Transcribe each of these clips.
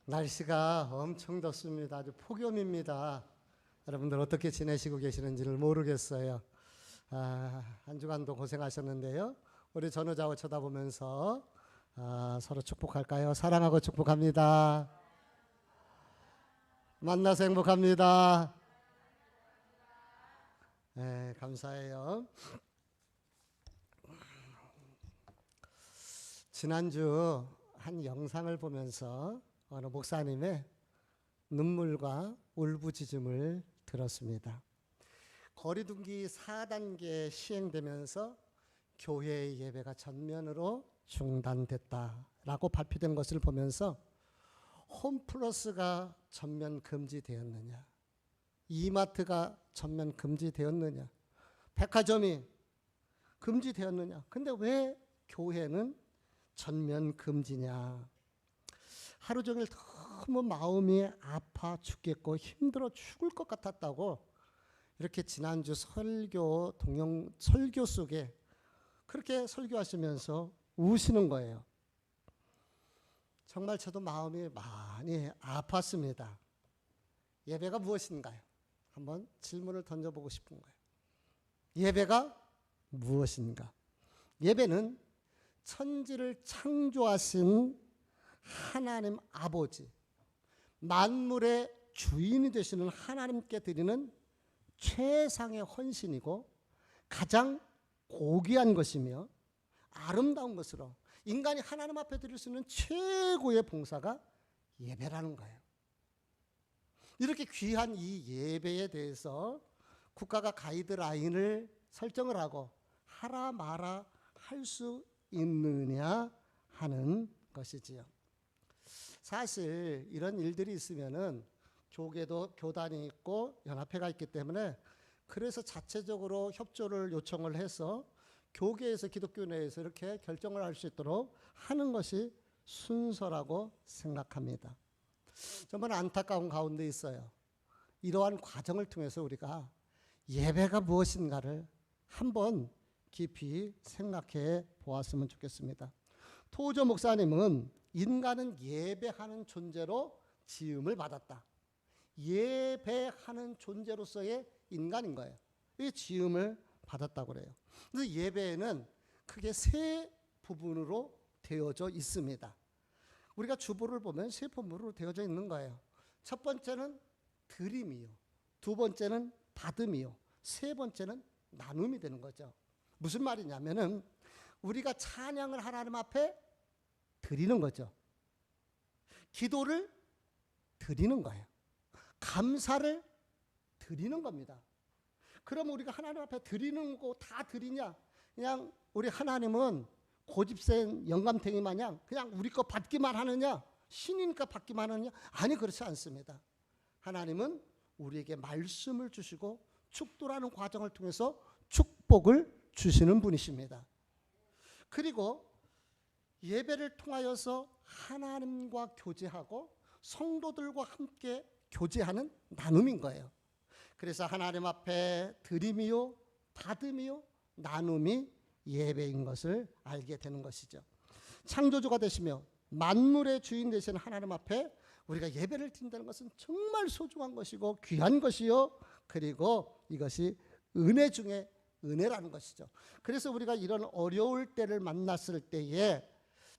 날씨가 엄청 덥습니다. 아주 폭염입니다. 여러분들 어떻게 지내시고 계시는지를 모르겠어요. 한 주간도 고생하셨는데요. 우리 전우자고 쳐다보면서 서로 축복할까요? 사랑하고 축복합니다. 만나서 행복합니다. 네, 감사해요. 지난주 한 영상을 보면서 어느 목사님의 눈물과 울부짖음을 들었습니다. 거리두기 4단계 시행되면서 교회의 예배가 전면으로 중단됐다라고 발표된 것을 보면서 홈플러스가 전면 금지되었느냐, 이마트가 전면 금지되었느냐, 백화점이 금지되었느냐, 근데 왜 교회는 전면 금지냐. 하루 종일 너무 마음이 아파 죽겠고 힘들어 죽을 것 같았다고 이렇게 지난주 설교 속에 그렇게 설교하시면서 우시는 거예요. 정말 저도 마음이 많이 아팠습니다. 예배가 무엇인가요? 한번 질문을 던져보고 싶은 거예요. 예배가 무엇인가? 예배는 천지를 창조하신 하나님 아버지, 만물의 주인이 되시는 하나님께 드리는 최상의 헌신이고 가장 고귀한 것이며 아름다운 것으로 인간이 하나님 앞에 드릴 수 있는 최고의 봉사가 예배라는 거예요. 이렇게 귀한 이 예배에 대해서 국가가 가이드라인을 설정을 하고 하라 마라 할 수 있느냐 하는 것이지요. 사실 이런 일들이 있으면은 교계도 교단이 있고 연합회가 있기 때문에 그래서 자체적으로 협조를 요청을 해서 교계에서 기독교 내에서 이렇게 결정을 할 수 있도록 하는 것이 순서라고 생각합니다. 정말 안타까운 가운데 있어요. 이러한 과정을 통해서 우리가 예배가 무엇인가를 한번 깊이 생각해 보았으면 좋겠습니다. 토저 목사님은 인간은 예배하는 존재로 지음을 받았다. 예배하는 존재로서의 인간인 거예요. 이 지음을 받았다고 그래요. 그래서 예배에는 크게 세 부분으로 되어져 있습니다. 우리가 주보를 보면 세 부분으로 되어져 있는 거예요. 첫 번째는 드림이요, 두 번째는 받음이요, 세 번째는 나눔이 되는 거죠. 무슨 말이냐면은 우리가 찬양을 하나님 앞에 드리는 거죠. 기도를 드리는 거예요. 감사를 드리는 겁니다. 그럼 우리가 하나님 앞에 드리는 거 다 드리냐? 그냥 우리 하나님은 고집센 영감탱이 마냥 그냥 우리 거 받기만 하느냐? 신이니까 받기만 하느냐? 아니, 그렇지 않습니다. 하나님은 우리에게 말씀을 주시고 축도라는 과정을 통해서 축복을 주시는 분이십니다. 그리고 예배를 통하여서 하나님과 교제하고 성도들과 함께 교제하는 나눔인 거예요. 그래서 하나님 앞에 드림이요, 받음이요, 나눔이 예배인 것을 알게 되는 것이죠. 창조주가 되시며 만물의 주인 되시는 하나님 앞에 우리가 예배를 드린다는 것은 정말 소중한 것이고 귀한 것이요, 그리고 이것이 은혜 중에 은혜라는 것이죠. 그래서 우리가 이런 어려울 때를 만났을 때에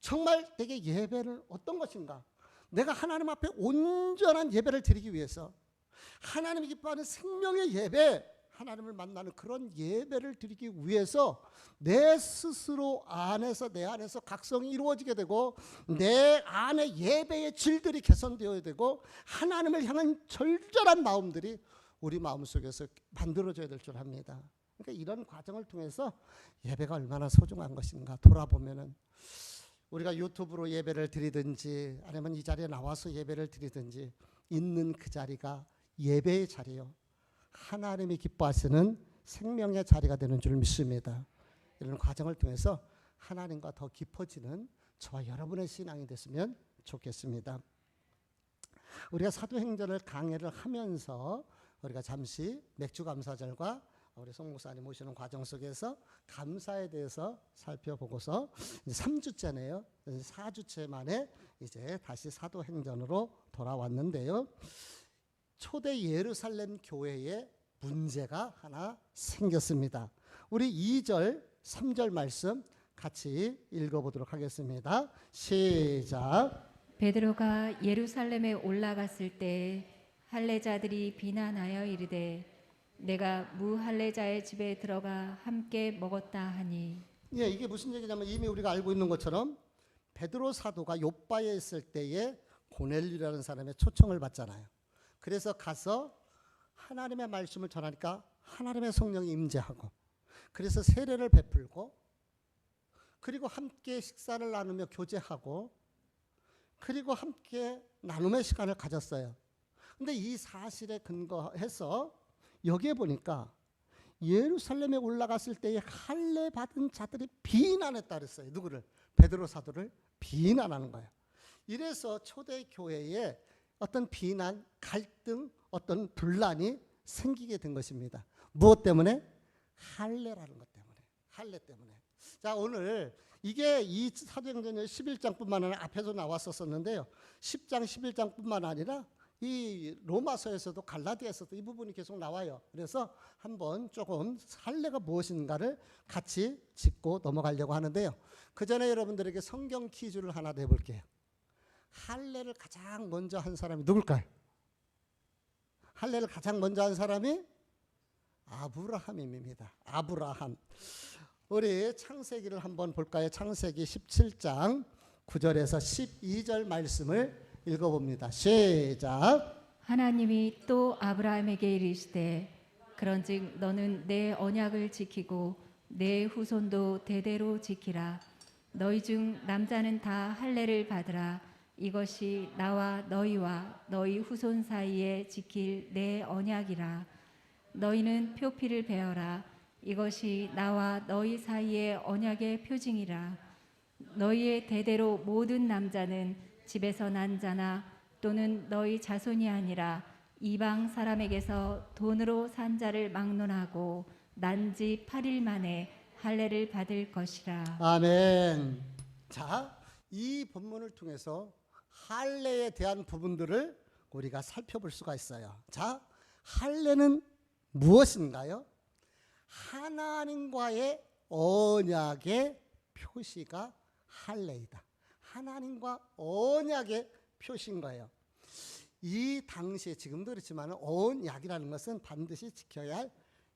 정말 내게 예배는 어떤 것인가? 내가 하나님 앞에 온전한 예배를 드리기 위해서 하나님이 기뻐하는 생명의 예배, 하나님을 만나는 그런 예배를 드리기 위해서 내 스스로 안에서 내 안에서 각성이 이루어지게 되고 내 안에 예배의 질들이 개선되어야 되고 하나님을 향한 절절한 마음들이 우리 마음속에서 만들어져야 될 줄 압니다. 그러니까 이런 과정을 통해서 예배가 얼마나 소중한 것인가 돌아보면은 우리가 유튜브로 예배를 드리든지 아니면 이 자리에 나와서 예배를 드리든지 있는 그 자리가 예배의 자리요, 하나님이 기뻐하시는 생명의 자리가 되는 줄 믿습니다. 이런 과정을 통해서 하나님과 더 깊어지는 저와 여러분의 신앙이 됐으면 좋겠습니다. 우리가 사도행전을 강해를 하면서 우리가 잠시 맥주감사절과 우리 송 목사님 모시는 과정 속에서 감사에 대해서 살펴보고서 이제 3주째네요. 4주째 만에 이제 다시 사도행전으로 돌아왔는데요. 초대 예루살렘 교회에 문제가 하나 생겼습니다. 우리 2절, 3절 말씀 같이 읽어보도록 하겠습니다. 시작. 베드로가 예루살렘에 올라갔을 때 할례자들이 비난하여 이르되 내가 무할례자의 집에 들어가 함께 먹었다 하니. 예, 이게 무슨 얘기냐면 이미 우리가 알고 있는 것처럼 베드로 사도가 요바에 있을 때에 고넬료라는 사람의 초청을 받잖아요. 그래서 가서 하나님의 말씀을 전하니까 하나님의 성령이 임재하고, 그래서 세례를 베풀고, 그리고 함께 식사를 나누며 교제하고, 그리고 함께 나눔의 시간을 가졌어요. 근데 이 사실에 근거해서 여기에 보니까 예루살렘에 올라갔을 때에 할례 받은 자들이 비난했다 그랬어요. 누구를? 베드로 사도를 비난하는 거예요. 이래서 초대 교회에 어떤 비난, 갈등, 어떤 분란이 생기게 된 것입니다. 무엇 때문에? 할례라는 것 때문에. 할례 때문에. 자, 오늘 이게 이 사도행전 11장뿐만 아니라 앞에서 나왔었는데요. 10장, 11장뿐만 아니라 이 로마서에서도 갈라디아에서도 이 부분이 계속 나와요. 그래서 한번 조금 할례가 무엇인가를 같이 짚고 넘어가려고 하는데요. 그 전에 여러분들에게 성경 퀴즈를 하나 내볼게요. 할례를 가장 먼저 한 사람이 누굴까요? 할례를 가장 먼저 한 사람이 아브라함입니다. 아브라함. 우리 창세기를 한번 볼까요? 창세기 17장 9절에서 12절 말씀을 읽어봅니다. 시작. 하나님이 또 아브라함에게 이르시되 그런즉 너는 내 언약을 지키고 내 후손도 대대로 지키라. 너희 중 남자는 다 할례를 받으라. 이것이 나와 너희와 너희 후손 사이에 지킬 내 언약이라. 너희는 표피를 베어라. 이것이 나와 너희 사이의 언약의 표징이라. 너희의 대대로 모든 남자는 집에서 난 자나 또는 너희 자손이 아니라 이방 사람에게서 돈으로 산 자를 막론하고 난 지 8일 만에 할례를 받을 것이라. 아멘. 자, 이 본문을 통해서 할례에 대한 부분들을 우리가 살펴볼 수가 있어요. 자, 할례는 무엇인가요? 하나님과의 언약의 표시가 할례이다. 하나님과 언약의 표시인 거예요. 이 당시에 지금도 그렇지만 언약이라는 것은 반드시 지켜야 할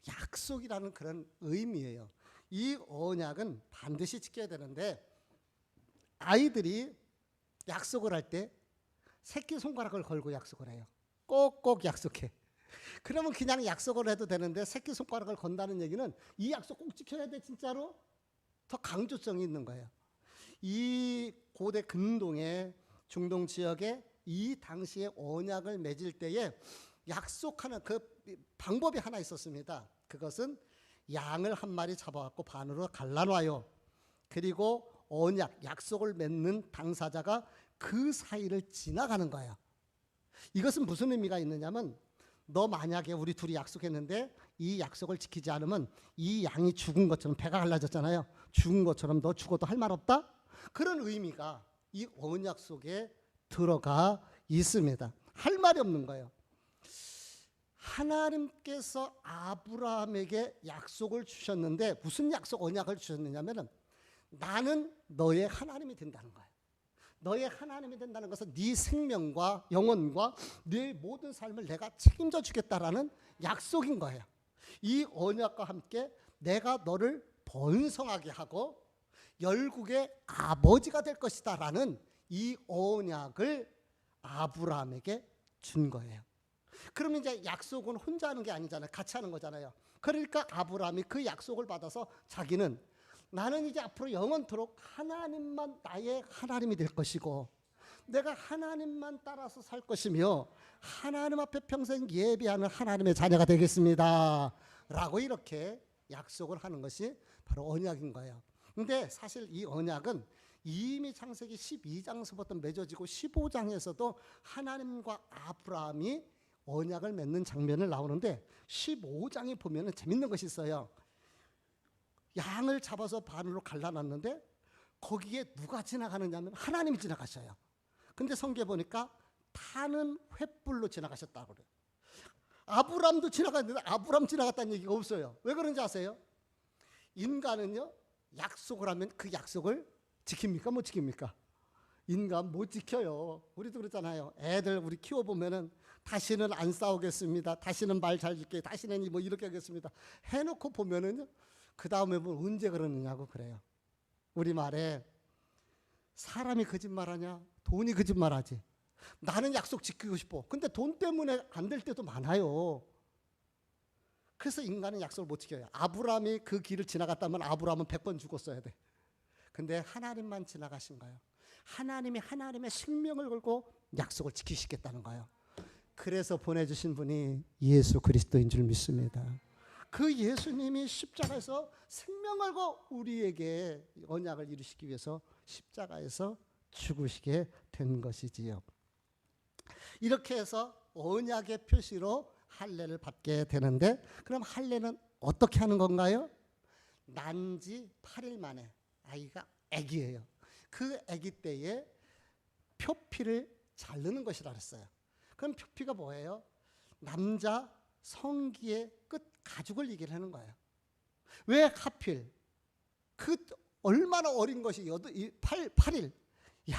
약속이라는 그런 의미예요. 이 언약은 반드시 지켜야 되는데 아이들이 약속을 할 때 새끼손가락을 걸고 약속을 해요. 꼭꼭 약속해. 그러면 그냥 약속을 해도 되는데 새끼손가락을 건다는 얘기는 이 약속 꼭 지켜야 돼 진짜로? 더 강조성이 있는 거예요. 이 고대 근동의 중동 지역에 이 당시에 언약을 맺을 때에 약속하는 그 방법이 하나 있었습니다. 그것은 양을 한 마리 잡아갖고 반으로 갈라놔요. 그리고 언약, 약속을 맺는 당사자가 그 사이를 지나가는 거예요. 이것은 무슨 의미가 있느냐면 너 만약에 우리 둘이 약속했는데 이 약속을 지키지 않으면 이 양이 죽은 것처럼 배가 갈라졌잖아요. 죽은 것처럼 너 죽어도 할 말 없다? 그런 의미가 이 언약 속에 들어가 있습니다. 할 말이 없는 거예요. 하나님께서 아브라함에게 약속을 주셨는데 무슨 약속 언약을 주셨느냐면 나는 너의 하나님이 된다는 거예요. 너의 하나님이 된다는 것은 네 생명과 영혼과 네 모든 삶을 내가 책임져 주겠다라는 약속인 거예요. 이 언약과 함께 내가 너를 번성하게 하고 열국의 아버지가 될 것이다 라는 이 언약을 아브라함에게 준 거예요. 그러면 이제 약속은 혼자 하는 게 아니잖아요. 같이 하는 거잖아요. 그러니까 아브라함이 그 약속을 받아서 자기는 나는 이제 앞으로 영원토록 하나님만 나의 하나님이 될 것이고 내가 하나님만 따라서 살 것이며 하나님 앞에 평생 예배하는 하나님의 자녀가 되겠습니다 라고 이렇게 약속을 하는 것이 바로 언약인 거예요. 근데 사실 이 언약은 이미 창세기 12장서부터 맺어지고 15장에서도 하나님과 아브라함이 언약을 맺는 장면을 나오는데 15장에 보면은 재밌는 것이 있어요. 양을 잡아서 반으로 갈라놨는데 거기에 누가 지나가느냐면 하나님이 지나가셔요. 근데 성경에 보니까 타는 횃불로 지나가셨다고 그래요. 아브람도 지나갔는데 아브람 지나갔다는 얘기가 없어요. 왜 그런지 아세요? 인간은요, 약속을 하면 그 약속을 지킵니까? 못 지킵니까? 인간 못 지켜요. 우리도 그렇잖아요. 애들 우리 키워보면은 다시는 안 싸우겠습니다. 다시는 말 잘 듣게, 다시는 뭐 이렇게 하겠습니다. 해놓고 보면은요, 그 다음에 뭐 언제 그러느냐고 그래요. 우리 말에 사람이 거짓말하냐? 돈이 거짓말하지. 나는 약속 지키고 싶어. 근데 돈 때문에 안 될 때도 많아요. 그래서 인간은 약속을 못 지켜요. 아브라함이 그 길을 지나갔다면 아브라함은 100번 죽었어야 돼. 근데 하나님만 지나가신 거예요. 하나님이 하나님의 생명을 걸고 약속을 지키시겠다는 거예요. 그래서 보내주신 분이 예수 그리스도인 줄 믿습니다. 그 예수님이 십자가에서 생명 걸고 우리에게 언약을 이루시기 위해서 십자가에서 죽으시게 된 것이지요. 이렇게 해서 언약의 표시로 할례를 받게 되는데, 그럼 할례는 어떻게 하는 건가요? 난지 8일 만에, 아이가 아기예요. 그 아기 때에 표피를 자르는 것이라 그랬어요. 그럼 표피가 뭐예요? 남자 성기의 끝 가죽을 얘기를 하는 거예요. 왜 하필 그 얼마나 어린 것이 8일, 야,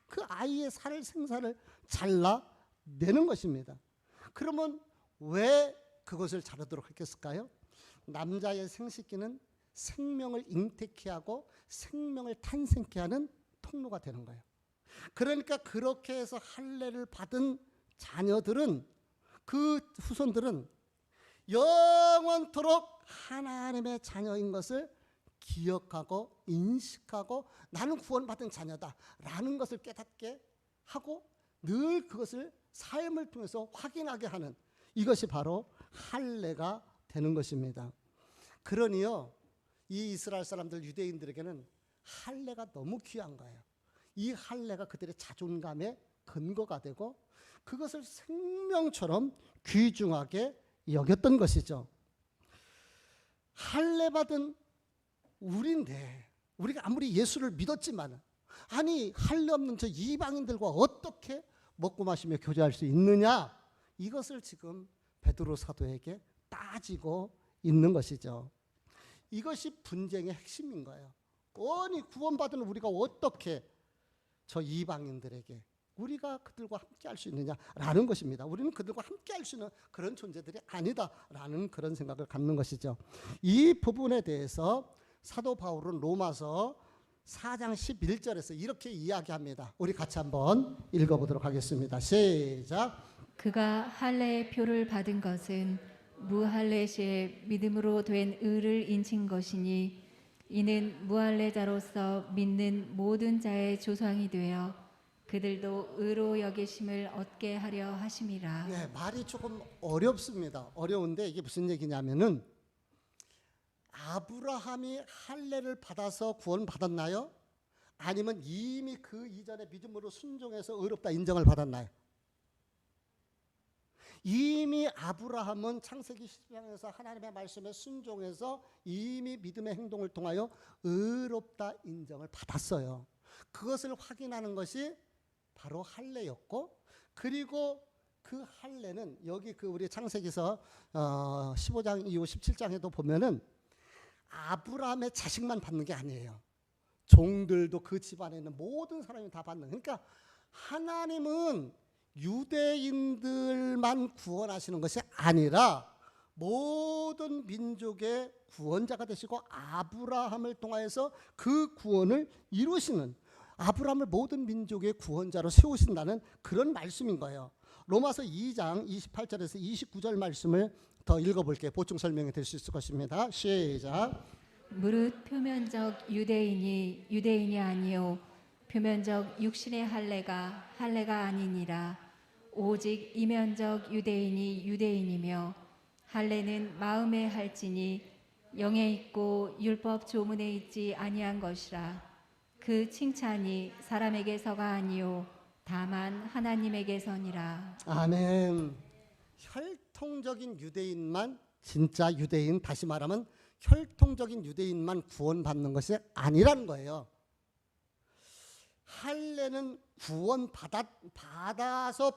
그 아이의 생사를 잘라내는 것입니다. 그러면 왜 그것을 자르도록 했을까요? 남자의 생식기는 생명을 잉태케 하고 생명을 탄생케 하는 통로가 되는 거예요. 그러니까 그렇게 해서 할례를 받은 자녀들은, 그 후손들은 영원토록 하나님의 자녀인 것을 기억하고 인식하고 나는 구원받은 자녀다라는 것을 깨닫게 하고 늘 그것을 삶을 통해서 확인하게 하는, 이것이 바로 할례가 되는 것입니다. 그러니요, 이 이스라엘 사람들, 유대인들에게는 할례가 너무 귀한 거예요. 이 할례가 그들의 자존감의 근거가 되고 그것을 생명처럼 귀중하게 여겼던 것이죠. 할례 받은 우리인데, 우리가 아무리 예수를 믿었지만, 아니 할례 없는 저 이방인들과 어떻게 먹고 마시며 교제할 수 있느냐, 이것을 지금 베드로 사도에게 따지고 있는 것이죠. 이것이 분쟁의 핵심인 거예요. 아니 구원받은 우리가 어떻게 저 이방인들에게 우리가 그들과 함께 할 수 있느냐라는 것입니다. 우리는 그들과 함께 할 수 있는 그런 존재들이 아니다라는 그런 생각을 갖는 것이죠. 이 부분에 대해서 사도 바울은 로마서 4장 11절에서 이렇게 이야기합니다. 우리 같이 한번 읽어보도록 하겠습니다. 시작. 그가 할례의 표를 받은 것은 무할례 시에 믿음으로 된 의를 인친 것이니 이는 무할례자로서 믿는 모든 자의 조상이 되어 그들도 의로 여기심을 얻게 하려 하심이라. 네, 말이 조금 어렵습니다. 어려운데 이게 무슨 얘기냐면은, 아브라함이 할례를 받아서 구원받았나요? 아니면 이미 그 이전에 믿음으로 순종해서 의롭다 인정을 받았나요? 이미 아브라함은 창세기 10장에서 하나님의 말씀에 순종해서 이미 믿음의 행동을 통하여 의롭다 인정을 받았어요. 그것을 확인하는 것이 바로 할례였고, 그리고 그 할례는 여기 그 우리 창세기서 15장 이후 17장에도 보면은 아브라함의 자식만 받는 게 아니에요. 종들도 그 집안에 있는 모든 사람이 다 받는. 그러니까 하나님은 유대인들만 구원하시는 것이 아니라 모든 민족의 구원자가 되시고 아브라함을 통하여서 그 구원을 이루시는, 아브라함을 모든 민족의 구원자로 세우신다는 그런 말씀인 거예요. 로마서 2장 28절에서 29절 말씀을 더 읽어볼게요. 보충 설명이 될 수 있을 것입니다. 시작. 무릇 표면적 유대인이 아니요 표면적 육신의 할례가 아니니라. 오직 이면적 유대인이 유대인이며 할례는 마음에 할지니 영에 있고 율법 조문에 있지 아니한 것이라. 그 칭찬이 사람에게서가 아니요 다만 하나님에게서니라. 아멘. 혈통적인 유대인만 진짜 유대인, 다시 말하면 혈통적인 유대인만 구원받는 것이 아니라는 거예요. 할례는 구원 받아서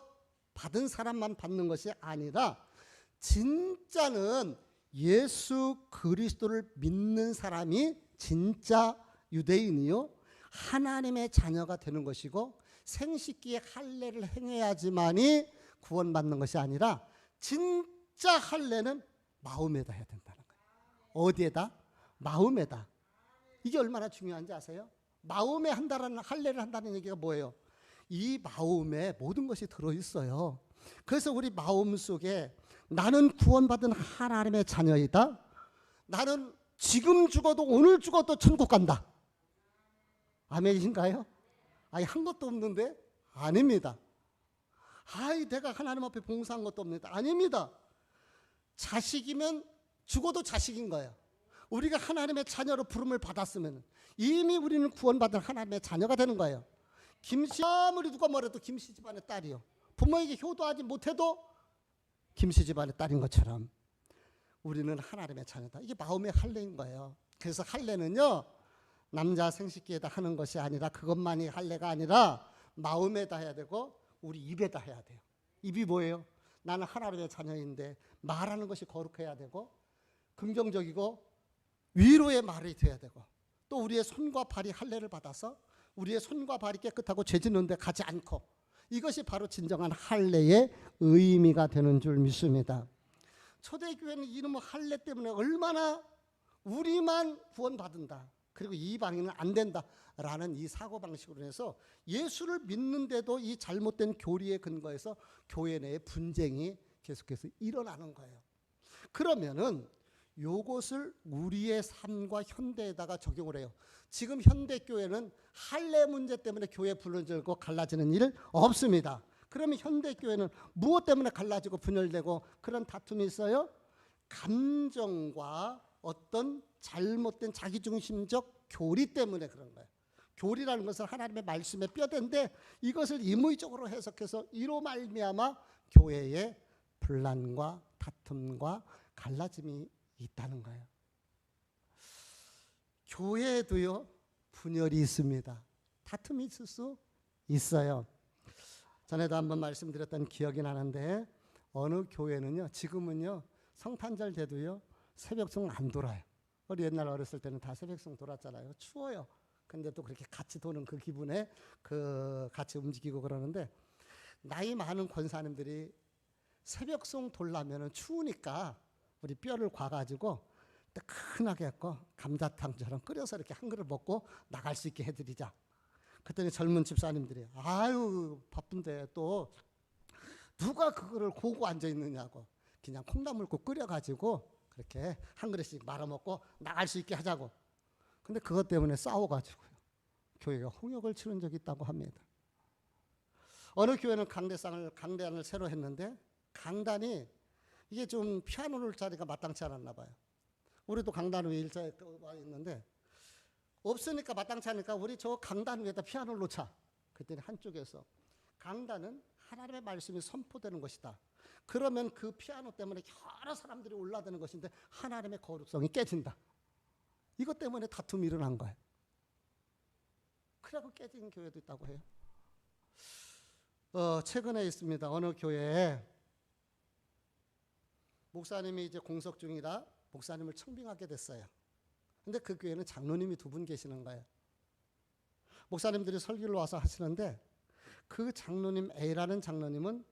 받은 사람만 받는 것이 아니라 진짜는 예수 그리스도를 믿는 사람이 진짜 유대인이요 하나님의 자녀가 되는 것이고, 생식기에 할례를 행해야지만이 구원받는 것이 아니라 진짜 할례는 마음에다 해야 된다는 거예요. 어디에다? 마음에다. 이게 얼마나 중요한지 아세요? 마음에 한다라는, 할례를 한다는 얘기가 뭐예요? 이 마음에 모든 것이 들어있어요. 그래서 우리 마음속에 나는 구원받은 하나님의 자녀이다, 나는 지금 죽어도 오늘 죽어도 천국 간다. 아멘이신가요? 아니, 한 것도 없는데? 아닙니다. 아이, 내가 하나님 앞에 봉사한 것도 없는데? 아닙니다. 자식이면 죽어도 자식인 거예요. 우리가 하나님의 자녀로 부름을 받았으면 이미 우리는 구원받은 하나님의 자녀가 되는 거예요. 김씨, 아무리 누가 뭐래도 김씨 집안의 딸이요, 부모에게 효도하지 못해도 김씨 집안의 딸인 것처럼 우리는 하나님의 자녀다. 이게 마음의 할례인 거예요. 그래서 할례는요, 남자 생식기에다 하는 것이 아니라, 그것만이 할례가 아니라 마음에다 해야 되고 우리 입에다 해야 돼요. 입이 뭐예요? 나는 하나님의 자녀인데 말하는 것이 거룩해야 되고 긍정적이고 위로의 말이 돼야 되고, 또 우리의 손과 발이 할례를 받아서 우리의 손과 발이 깨끗하고 죄 짓는 데 가지 않고, 이것이 바로 진정한 할례의 의미가 되는 줄 믿습니다. 초대교회는 이놈의 할례 때문에 얼마나 우리만 구원받는다, 그리고 이방인은 안 된다라는 이 사고방식으로 해서 예수를 믿는데도 이 잘못된 교리에 근거해서 교회 내에 분쟁이 계속해서 일어나는 거예요. 그러면은 요것을 우리의 삶과 현대에다가 적용을 해요. 지금 현대교회는 할례 문제 때문에 교회 분열되고 갈라지는 일 없습니다. 그러면 현대교회는 무엇 때문에 갈라지고 분열되고 그런 다툼이 있어요? 감정과 어떤 잘못된 자기중심적 교리 때문에 그런 거예요. 교리라는 것은 하나님의 말씀의 뼈대인데 이것을 임의적으로 해석해서 이로 말미암아 교회에 분란과 다툼과 갈라짐이 있다는 거예요. 교회에도요 분열이 있습니다. 다툼이 있을 수 있어요. 전에도 한번 말씀드렸던 기억이 나는데, 어느 교회는요 지금은요 성탄절 돼도요 새벽송 안 돌아요. 우리 옛날 어렸을 때는 다 새벽송 돌았잖아요. 추워요. 근데 또 그렇게 같이 도는 그 기분에 같이 움직이고 그러는데, 나이 많은 권사님들이 새벽송 돌라면은 추우니까 우리 뼈를 과가지고 뜨끈하게 했고 감자탕처럼 끓여서 이렇게 한 그릇 먹고 나갈 수 있게 해드리자. 그랬더니 젊은 집사님들이 아유 바쁜데 또 누가 그거를 고고 앉아 있느냐고, 그냥 콩나물국 끓여가지고 그렇게 한 그릇씩 말아먹고 나갈 수 있게 하자고. 근데 그것 때문에 싸워가지고요 교회가 홍역을 치른 적이 있다고 합니다. 어느 교회는 강단을 새로 했는데 강단이 이게 좀 피아노 놓을 자리가 마땅치 않았나 봐요. 우리도 강단 위에 일자에 와 있는데 없으니까 마땅치 않으니까 우리 저 강단 위에다 피아노를 놓자. 그랬더니 한쪽에서 강단은 하나님의 말씀이 선포되는 것이다. 그러면 그 피아노 때문에 여러 사람들이 올라드는 것인데 하나님의 거룩성이 깨진다. 이것 때문에 다툼이 일어난 거예요. 그래서 깨진 교회도 있다고 해요. 최근에 있습니다. 어느 교회에 목사님이 이제 공석 중이라 목사님을 청빙하게 됐어요. 근데 그 교회는 장로님이 2분 계시는 거예요. 목사님들이 설교를 와서 하시는데 그 장로님 A라는 장로님은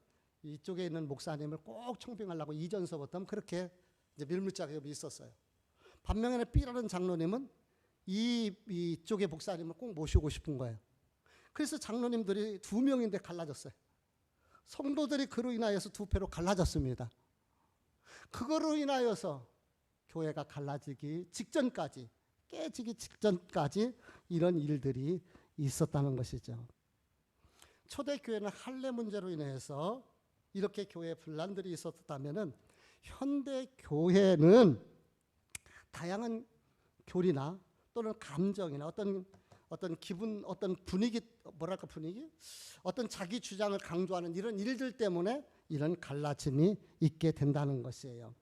이쪽에 있는 목사님을 꼭 청빙하려고 이전서부터 그렇게 이제 밀물작업이 있었어요. 반면에 B라는 장로님은 이쪽의 목사님을 꼭 모시고 싶은 거예요. 그래서 장로님들이 2명인데 갈라졌어요. 성도들이 그로 인하여서 2패로 갈라졌습니다. 그거로 인하여서 교회가 갈라지기 직전까지, 깨지기 직전까지 이런 일들이 있었다는 것이죠. 초대교회는 할례 문제로 인해서 이렇게 교회 분란들이 있었다면, 현대교회는 다양한 교리나 또는 감정이나 어떤 어떤 기분, 어떤 분위기, 뭐랄까 분위기? 어떤 자기 주장을 강조하는 이런 일들 때문에 이런 갈라짐이 있게 된다는 것이에요.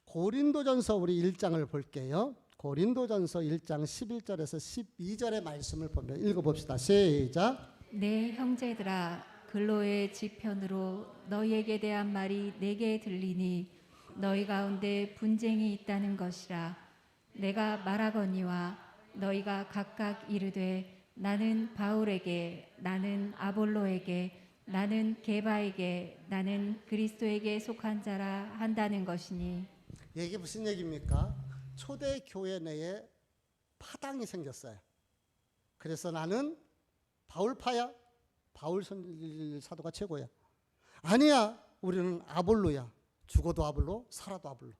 고린도전서 우리 1장을 볼게요. 고린도전서 1장 11절에서 12절의 말씀을 보면 읽어봅시다. 시작. 내 형제들아 근로의 지편으로 너희에게 대한 말이 내게 들리니 너희 가운데 분쟁이 있다는 것이라. 내가 말하거니와 너희가 각각 이르되 나는 바울에게, 나는 아볼로에게, 나는 게바에게, 나는 그리스도에게 속한 자라 한다는 것이니. 이게 무슨 얘기입니까? 초대 교회 내에 파당이 생겼어요. 그래서 나는 바울파야, 바울 사도가 최고야. 아니야, 우리는 아볼로야. 죽어도 아볼로, 살아도 아볼로.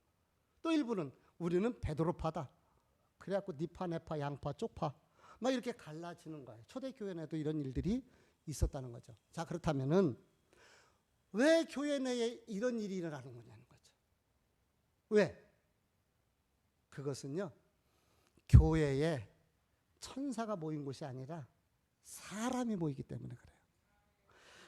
또 일부는 우리는 베드로파다. 그래갖고 니파, 네파, 양파, 쪽파 막 이렇게 갈라지는 거예요. 초대 교회 내도 이런 일들이 있었다는 거죠. 자, 그렇다면은 왜 교회 내에 이런 일이 일어나는 거냐는 거죠. 왜? 그것은요, 교회에 천사가 모인 곳이 아니라 사람이 모이기 때문에 그래요.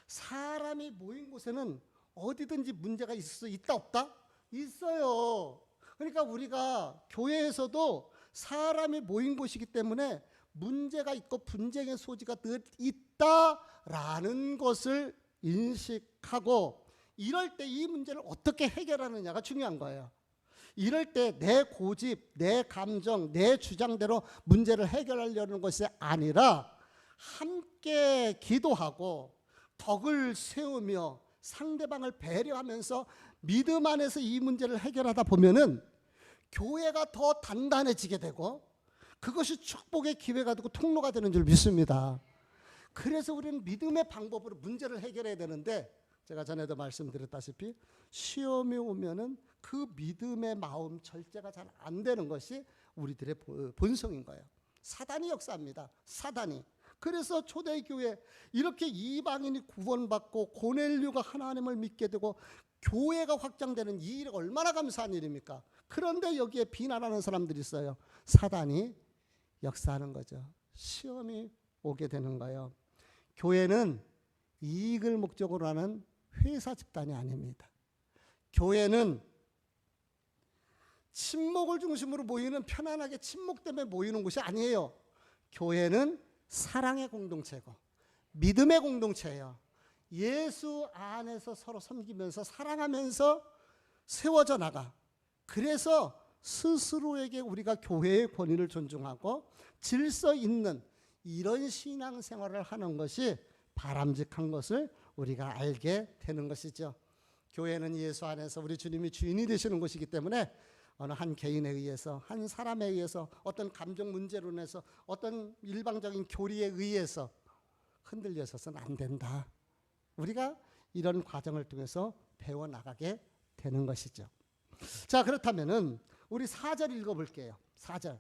사람이 모인 곳에는 어디든지 문제가 있을 수 있다 없다? 있어요. 그러니까 우리가 교회에서도 사람이 모인 곳이기 때문에 문제가 있고 분쟁의 소지가 늘 있다라는 것을 인식하고, 이럴 때 이 문제를 어떻게 해결하느냐가 중요한 거예요. 이럴 때 내 고집, 내 감정, 내 주장대로 문제를 해결하려는 것이 아니라 함께 기도하고 덕을 세우며 상대방을 배려하면서 믿음 안에서 이 문제를 해결하다 보면은 교회가 더 단단해지게 되고 그것이 축복의 기회가 되고 통로가 되는 줄 믿습니다. 그래서 우리는 믿음의 방법으로 문제를 해결해야 되는데, 제가 전에도 말씀드렸다시피 시험이 오면은 그 믿음의 마음 절제가 잘 안 되는 것이 우리들의 본성인 거예요. 사단이 역사합니다. 사단이. 그래서 초대교회 이렇게 이방인이 구원받고 고넬료가 하나님을 믿게 되고 교회가 확장되는 이 일이 얼마나 감사한 일입니까? 그런데 여기에 비난하는 사람들이 있어요. 사단이 역사하는 거죠. 시험이 오게 되는 거예요. 교회는 이익을 목적으로 하는 회사 집단이 아닙니다. 교회는 친목을 중심으로 모이는, 편안하게 친목 때문에 모이는 곳이 아니에요. 교회는 사랑의 공동체고 믿음의 공동체예요. 예수 안에서 서로 섬기면서 사랑하면서 세워져 나가. 그래서 스스로에게 우리가 교회의 권위를 존중하고 질서 있는 이런 신앙생활을 하는 것이 바람직한 것을 우리가 알게 되는 것이죠. 교회는 예수 안에서 우리 주님이 주인이 되시는 곳이기 때문에 어느 한 개인에 의해서, 한 사람에 의해서, 어떤 감정 문제로 인해서, 어떤 일방적인 교리에 의해서 흔들려서는 안 된다. 우리가 이런 과정을 통해서 배워나가게 되는 것이죠. 자, 그렇다면은 우리 4절 읽어볼게요. 4절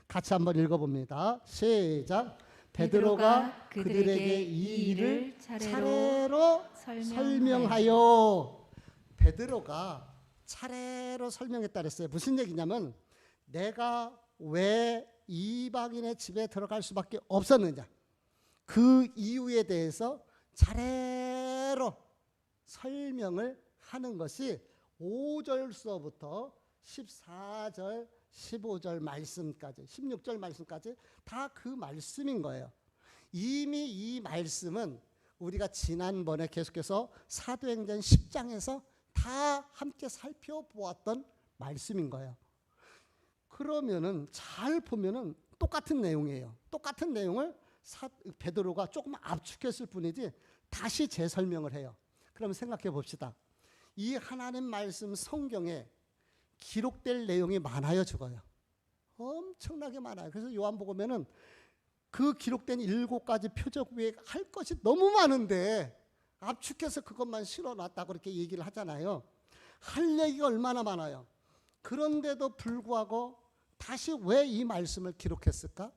같이 한번 읽어봅니다. 시작. 베드로가 그들에게 이 일을 차례로 설명하여. 베드로가 차례로 설명했다 그랬어요. 무슨 얘기냐면 내가 왜 이방인의 집에 들어갈 수밖에 없었느냐, 그 이유에 대해서 차례로 설명을 하는 것이 5절서부터 14절, 15절 말씀까지, 16절 말씀까지 다 그 말씀인 거예요. 이미 이 말씀은 우리가 지난번에 계속해서 사도행전 10장에서 다 함께 살펴보았던 말씀인 거예요. 그러면은 잘 보면은 똑같은 내용이에요. 똑같은 내용을 베드로가 조금 압축했을 뿐이지 다시 재설명을 해요. 그럼 생각해 봅시다. 이 하나님 말씀 성경에 기록될 내용이 많아요, 적어요? 엄청나게 많아요. 그래서 요한복음에는 그 기록된 7가지 표적 외에 할 것이 너무 많은데 압축해서 그것만 실어놨다고 그렇게 얘기를 하잖아요. 할 얘기가 얼마나 많아요. 그런데도 불구하고 다시 왜 이 말씀을 기록했을까?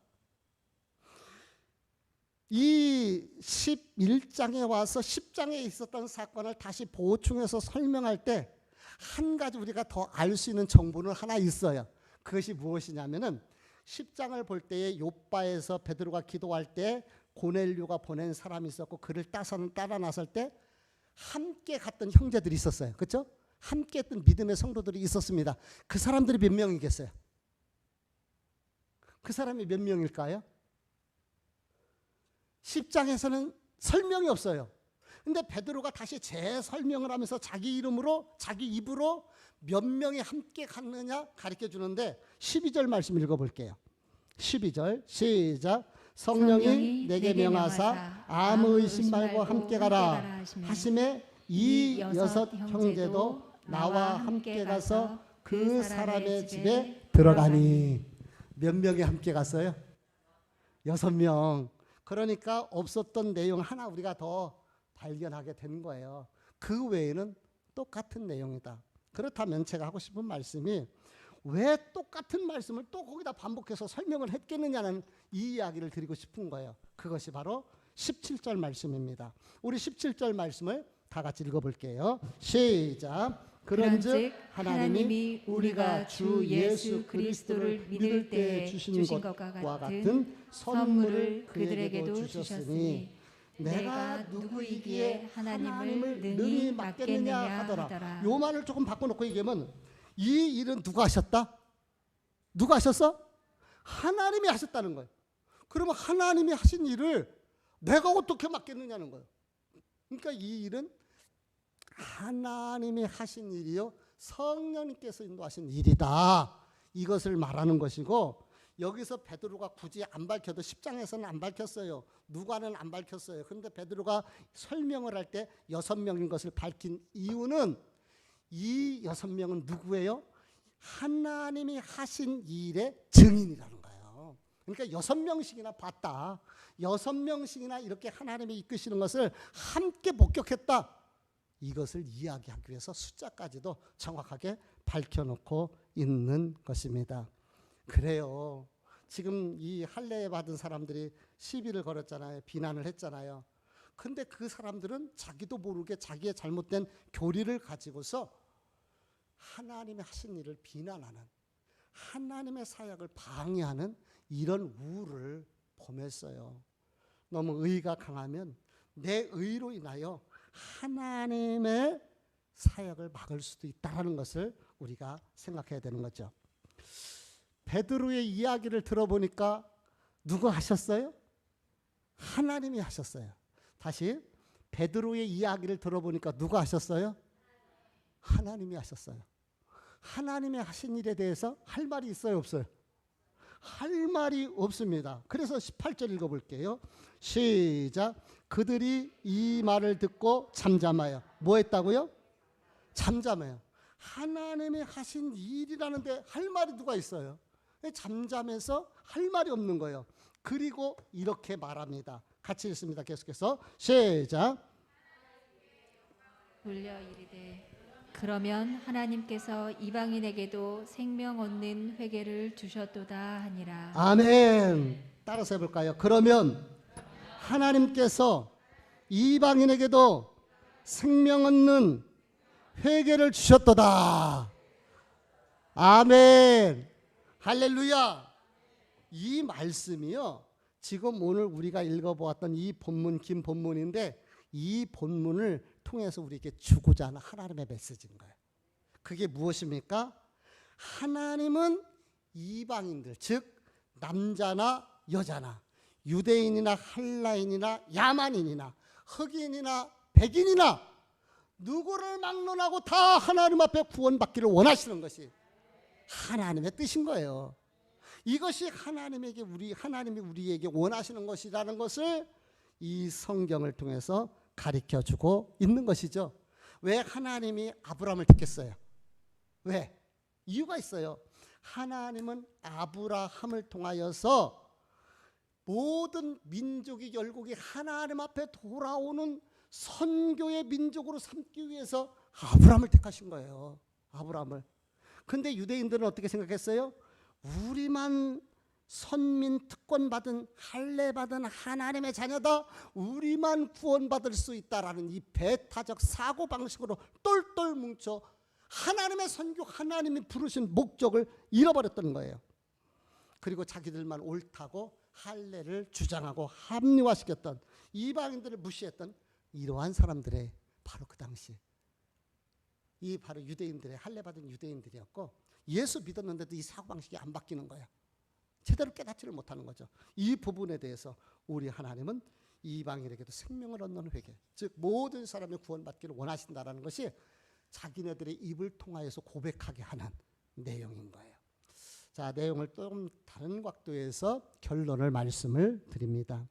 이 11장에 와서 10장에 있었던 사건을 다시 보충해서 설명할 때 한 가지 우리가 더 알 수 있는 정보는 하나 있어요. 그것이 무엇이냐면은 10장을 볼 때에 욥바에서 베드로가 기도할 때 고넬료가 보낸 사람이 있었고 그를 따라 나설 때 함께 갔던 형제들이 있었어요. 그렇죠? 함께 했던 믿음의 성도들이 있었습니다. 그 사람들이 몇 명이겠어요? 그 사람이 몇 명일까요? 10장에서는 설명이 없어요. 근데 베드로가 다시 재설명을 하면서 자기 이름으로 자기 입으로 몇 명이 함께 갔느냐 가르쳐 주는데 12절 말씀 읽어볼게요. 12절 시작. 성령이 내게 명하사 아무 의심 말고 함께 가라 하심에 이 여섯 형제도 나와 함께 가서 그 사람의 집에 들어가니. 몇 명이 함께 갔어요? 6명. 그러니까 없었던 내용 하나 우리가 더 발견하게 되는 거예요. 그 외에는 똑같은 내용이다. 그렇다면 제가 하고 싶은 말씀이 왜 똑같은 말씀을 또 거기다 반복해서 설명을 했겠느냐는 이 이야기를 드리고 싶은 거예요. 그것이 바로 17절 말씀입니다. 우리 17절 말씀을 다 같이 읽어볼게요. 시작. 그런즉 하나님이 우리가 주 예수 그리스도를 믿을 때에 주신 것과 같은 선물을 그들에게도 주셨으니 내가 누구이기에 하나님을 능히 맡겠느냐 하더라. 요 말을 조금 바꿔놓고 얘기하면 이 일은 누가 하셨다? 누가 하셨어? 하나님이 하셨다는 거예요. 그러면 하나님이 하신 일을 내가 어떻게 맡겠느냐는 거예요. 그러니까 이 일은 하나님이 하신 일이요 성령님께서 인도하신 일이다. 이것을 말하는 것이고 여기서 베드로가 굳이 안 밝혀도 10장에서는 안 밝혔어요. 누가는 안 밝혔어요. 그런데 베드로가 설명을 할 때 6명인 것을 밝힌 이유는 이 6명은 누구예요? 하나님이 하신 일의 증인이라는 거예요. 그러니까 6명씩이나 봤다. 6명씩이나 이렇게 하나님이 이끄시는 것을 함께 목격했다. 이것을 이야기하기 위해서 숫자까지도 정확하게 밝혀놓고 있는 것입니다. 그래요. 지금 이 할례 받은 사람들이 시비를 걸었잖아요. 비난을 했잖아요. 근데 그 사람들은 자기도 모르게 자기의 잘못된 교리를 가지고서 하나님의 하신 일을 비난하는, 하나님의 사역을 방해하는 이런 우를 범했어요. 너무 의가 강하면 내 의로 인하여 하나님의 사역을 막을 수도 있다는 것을 우리가 생각해야 되는 거죠. 베드로의 이야기를 들어보니까 누가 하셨어요? 하나님이 하셨어요. 다시 베드로의 이야기를 들어보니까 누가 하셨어요? 하나님이 하셨어요. 하나님의 하신 일에 대해서 할 말이 있어요, 없어요? 할 말이 없습니다. 그래서 18절 읽어볼게요. 시작. 그들이 이 말을 듣고 잠잠하여 뭐 했다고요? 잠잠해요. 하나님이 하신 일이라는데 할 말이 누가 있어요? 잠잠해서 할 말이 없는 거예요. 그리고 이렇게 말합니다. 같이 읽습니다. 계속해서 시작. 돌려 이르되 그러면 하나님께서 이방인에게도 생명 얻는 회개를 주셨도다 하니라. 아멘. 따라서 해볼까요? 그러면 하나님께서 이방인에게도 생명 얻는 회개를 주셨도다. 아멘. 할렐루야. 이 말씀이요, 지금 오늘 우리가 읽어보았던 이 본문, 긴 본문인데 이 본문을 통해서 우리에게 주고자 하는 하나님의 메시지인 거예요. 그게 무엇입니까? 하나님은 이방인들, 즉 남자나 여자나 유대인이나 헬라인이나 야만인이나 흑인이나 백인이나 누구를 막론하고 다 하나님 앞에 구원받기를 원하시는 것이 하나님의 뜻인 거예요. 이것이 하나님이 우리에게 원하시는 것이라는 것을 이 성경을 통해서 가르쳐주고 있는 것이죠. 왜 하나님이 아브라함을 택했어요? 왜? 이유가 있어요. 하나님은 아브라함을 통하여서 모든 민족이 열국이 하나님 앞에 돌아오는 선교의 민족으로 삼기 위해서 아브라함을 택하신 거예요. 아브라함을. 근데 유대인들은 어떻게 생각했어요? 우리만 선민 특권받은 할례받은 하나님의 자녀다. 우리만 구원받을 수 있다라는 이 배타적 사고방식으로 똘똘 뭉쳐 하나님의 선교, 하나님이 부르신 목적을 잃어버렸던 거예요. 그리고 자기들만 옳다고 할례를 주장하고 합리화시켰던, 이방인들을 무시했던 이러한 사람들의 바로 그 당시 이 바로 유대인들의, 할례 받은 유대인들이었고, 예수 믿었는데도 이 사고방식이 안 바뀌는 거예요. 제대로 깨닫지를 못하는 거죠. 이 부분에 대해서 우리 하나님은 이방인에게도 생명을 얻는 회개, 즉 모든 사람이 구원받기를 원하신다라는 것이 자기네들의 입을 통하여서 고백하게 하는 내용인 거예요. 자, 내용을 좀 다른 각도에서 결론을 말씀을 드립니다.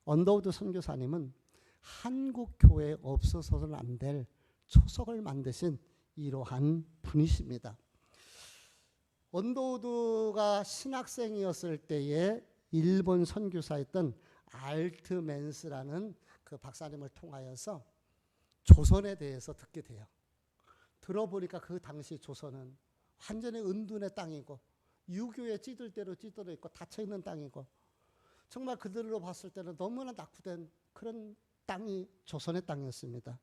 언더우드 선교사님은 한국 교회에 없어서는 안 될 초석을 만드신 이러한 분이십니다. 언더우드가 신학생이었을 때에 일본 선교사였던 알트맨스라는 그 박사님을 통하여서 조선에 대해서 듣게 돼요. 들어보니까 그 당시 조선은 완전히 은둔의 땅이고 유교에 찌들 대로 찌들어 있고 닫혀있는 땅이고, 정말 그들로 봤을 때는 너무나 낙후된 그런 땅이 조선의 땅이었습니다.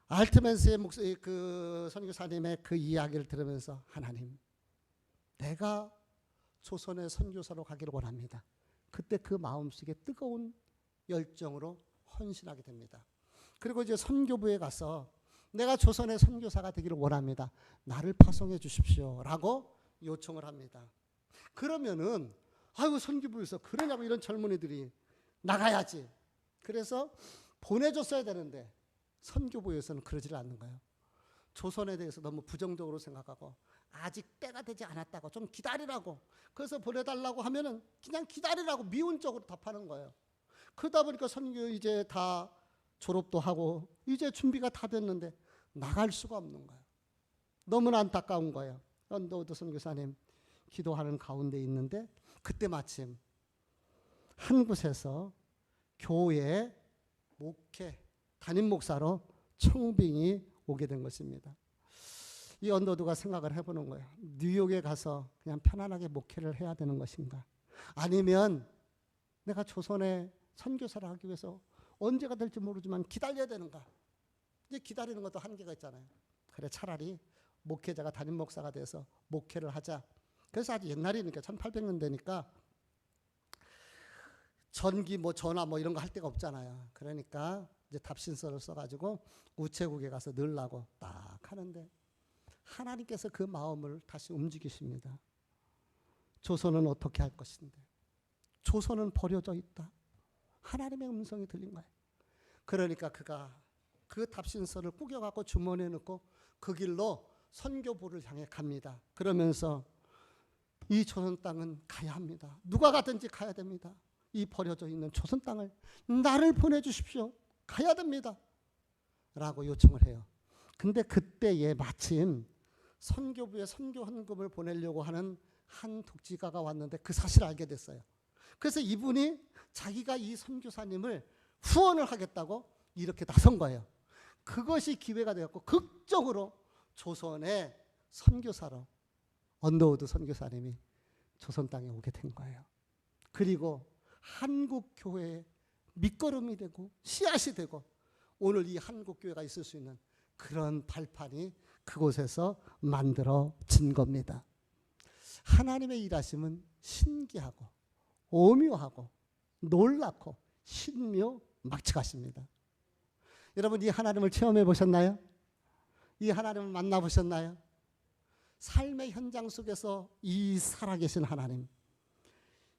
알트맨스의 그 선교사님의 그 이야기를 들으면서, 하나님, 내가 조선의 선교사로 가기를 원합니다. 그때 그 마음속에 뜨거운 열정으로 헌신하게 됩니다. 그리고 이제 선교부에 가서 내가 조선의 선교사가 되기를 원합니다. 나를 파송해 주십시오 라고 요청을 합니다. 그러면은 아이고 선교부에서 그러냐고 이런 젊은이들이 나가야지. 그래서 보내줬어야 되는데 선교부에서는 그러지를 않는 거예요. 조선에 대해서 너무 부정적으로 생각하고 아직 때가 되지 않았다고 좀 기다리라고, 그래서 보내달라고 하면은 그냥 기다리라고 미운적으로 답하는 거예요. 그러다 보니까 선교 이제 다 졸업도 하고 이제 준비가 다 됐는데 나갈 수가 없는 거예요. 너무나 안타까운 거예요. 언더우드 선교사님 기도하는 가운데 있는데 그때 마침 한 곳에서 교회 목회 담임 목사로 청빙이 오게 된 것입니다. 이 언더우드가 생각을 해보는 거예요. 뉴욕에 가서 그냥 편안하게 목회를 해야 되는 것인가, 아니면 내가 조선의 선교사를 하기 위해서 언제가 될지 모르지만 기다려야 되는가. 이제 기다리는 것도 한계가 있잖아요. 그래, 차라리 목회자가 담임 목사가 돼서 목회를 하자. 그래서 아주 옛날이니까 1800년대니까 전기 전화 이런 거 할 데가 없잖아요. 그러니까 이제 답신서를 써가지고 우체국에 가서 넣으려고 딱 하는데 하나님께서 그 마음을 다시 움직이십니다. 조선은 어떻게 할 것인데, 조선은 버려져 있다. 하나님의 음성이 들린 거예요. 그러니까 그가 그 답신서를 꾸겨갖고 주머니에 넣고 그 길로 선교부를 향해 갑니다. 그러면서 이 조선 땅은 가야 합니다. 누가 가든지 가야 됩니다. 이 버려져 있는 조선 땅을 나를 보내주십시오. 가야 됩니다. 라고 요청을 해요. 근데 그때에 마침 선교부에 선교 헌금을 보내려고 하는 한 독지가가 왔는데 그 사실을 알게 됐어요. 그래서 이분이 자기가 이 선교사님을 후원을 하겠다고 이렇게 나선 거예요. 그것이 기회가 되었고 극적으로 조선의 선교사로 언더우드 선교사님이 조선 땅에 오게 된 거예요. 그리고 한국 교회의 밑거름이 되고 씨앗이 되고 오늘 이 한국 교회가 있을 수 있는 그런 발판이 그곳에서 만들어진 겁니다. 하나님의 일하심은 신기하고 오묘하고 놀랍고 신묘막측하십니다. 여러분, 이 하나님을 체험해 보셨나요? 이 하나님을 만나보셨나요? 삶의 현장 속에서 이 살아계신 하나님,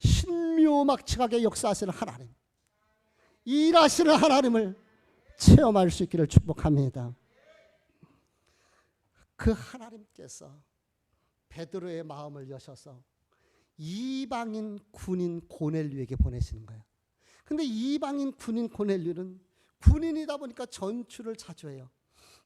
신묘막측하게 역사하시는 하나님, 일하시는 하나님을 체험할 수 있기를 축복합니다. 그 하나님께서 베드로의 마음을 여셔서 이방인 군인 고넬료에게 보내시는 거예요. 근데 이방인 군인 고넬료는 군인이다 보니까 전투를 자주 해요.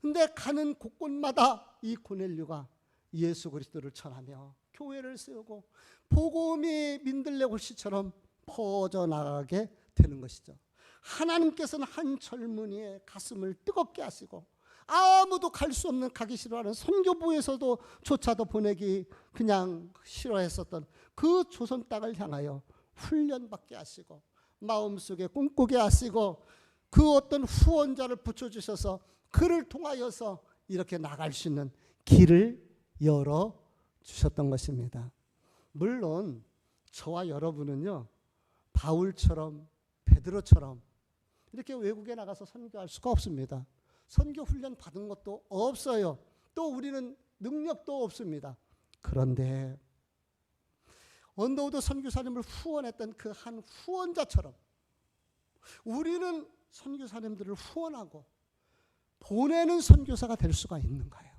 근데 가는 곳곳마다 이 고넬료가 예수 그리스도를 전하며 교회를 세우고 복음이 민들레 굴씨처럼 퍼져나가게 되는 것이죠. 하나님께서는 한 젊은이의 가슴을 뜨겁게 하시고 아무도 갈 수 없는, 가기 싫어하는 선교부에서도 조차도 보내기 그냥 싫어했었던 그 조선 땅을 향하여 훈련받게 하시고 마음속에 꿈꾸게 하시고 그 어떤 후원자를 붙여주셔서 그를 통하여서 이렇게 나갈 수 있는 길을 열어주셨던 것입니다. 물론 저와 여러분은요, 바울처럼 베드로처럼 이렇게 외국에 나가서 선교할 수가 없습니다. 선교 훈련 받은 것도 없어요. 또 우리는 능력도 없습니다. 그런데 언더우드 선교사님을 후원했던 그 한 후원자처럼 우리는 선교사님들을 후원하고 보내는 선교사가 될 수가 있는 거예요.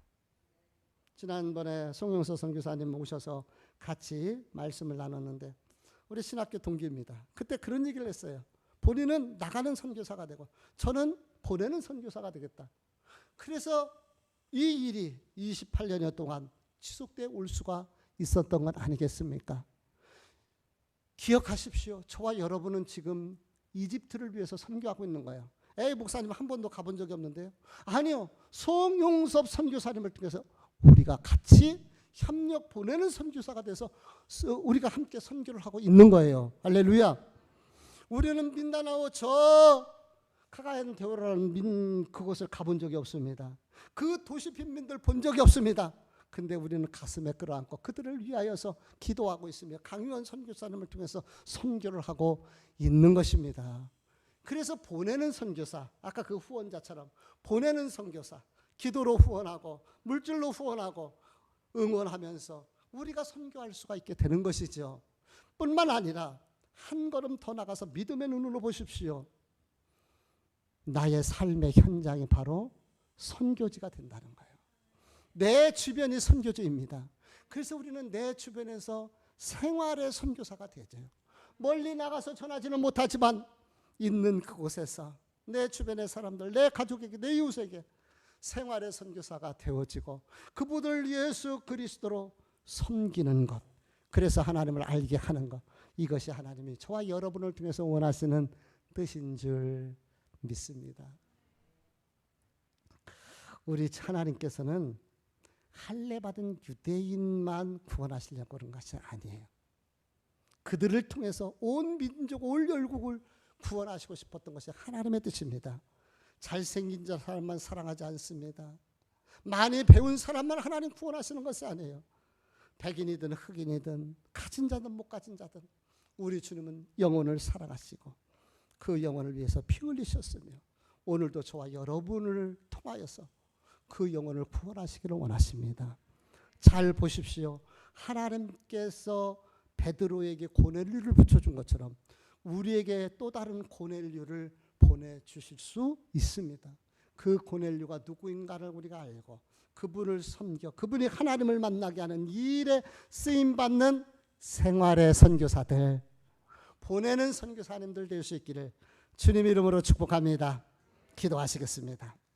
지난번에 송영서 선교사님 오셔서 같이 말씀을 나눴는데 우리 신학교 동기입니다. 그때 그런 얘기를 했어요. 본인은 나가는 선교사가 되고 저는 보내는 선교사가 되겠다. 그래서 이 일이 28년여 동안 지속되어 올 수가 있었던 건 아니겠습니까? 기억하십시오. 저와 여러분은 지금 이집트를 위해서 선교하고 있는 거예요. 에이, 목사님 한 번도 가본 적이 없는데요. 아니요. 송용섭 선교사님을 통해서 우리가 같이 협력 보내는 선교사가 돼서 우리가 함께 선교를 하고 있는 거예요. 할렐루야. 우리는 민다나오 저 카가얀 데오라는 그곳을 가본 적이 없습니다. 그 도시 빈민들 본 적이 없습니다. 근데 우리는 가슴에 끌어안고 그들을 위하여서 기도하고 있으며 강유한 선교사님을 통해서 선교를 하고 있는 것입니다. 그래서 보내는 선교사, 아까 그 후원자처럼 보내는 선교사, 기도로 후원하고 물질로 후원하고 응원하면서 우리가 선교할 수가 있게 되는 것이죠. 뿐만 아니라 한 걸음 더 나가서 믿음의 눈으로 보십시오. 나의 삶의 현장이 바로 선교지가 된다는 거예요. 내 주변이 선교지입니다. 그래서 우리는 내 주변에서 생활의 선교사가 되죠. 멀리 나가서 전하지는 못하지만 있는 그곳에서 내 주변의 사람들, 내 가족에게, 내 이웃에게 생활의 선교사가 되어지고 그분을 예수 그리스도로 섬기는 것, 그래서 하나님을 알게 하는 것, 이것이 하나님이 저와 여러분을 통해서 원하시는 뜻인 줄 믿습니다. 우리 하나님께서는 할례받은 유대인만 구원하시려고 그런 것이 아니에요. 그들을 통해서 온 민족, 온 열국을 구원하시고 싶었던 것이 하나님의 뜻입니다. 잘생긴 사람만 사랑하지 않습니다. 많이 배운 사람만 하나님 구원하시는 것이 아니에요. 백인이든 흑인이든 가진 자든 못 가진 자든 우리 주님은 영혼을 사랑하시고 그 영혼을 위해서 피 흘리셨으며 오늘도 저와 여러분을 통하여서 그 영혼을 구원하시기를 원하십니다. 잘 보십시오. 하나님께서 베드로에게 고넬료를 붙여준 것처럼 우리에게 또 다른 고넬료를 보내주실 수 있습니다. 그 고넬료가 누구인가를 우리가 알고 그분을 섬겨 그분이 하나님을 만나게 하는 이 일에 쓰임받는 생활의 선교사들, 보내는 선교사님들 될 수 있기를 주님 이름으로 축복합니다. 기도하시겠습니다.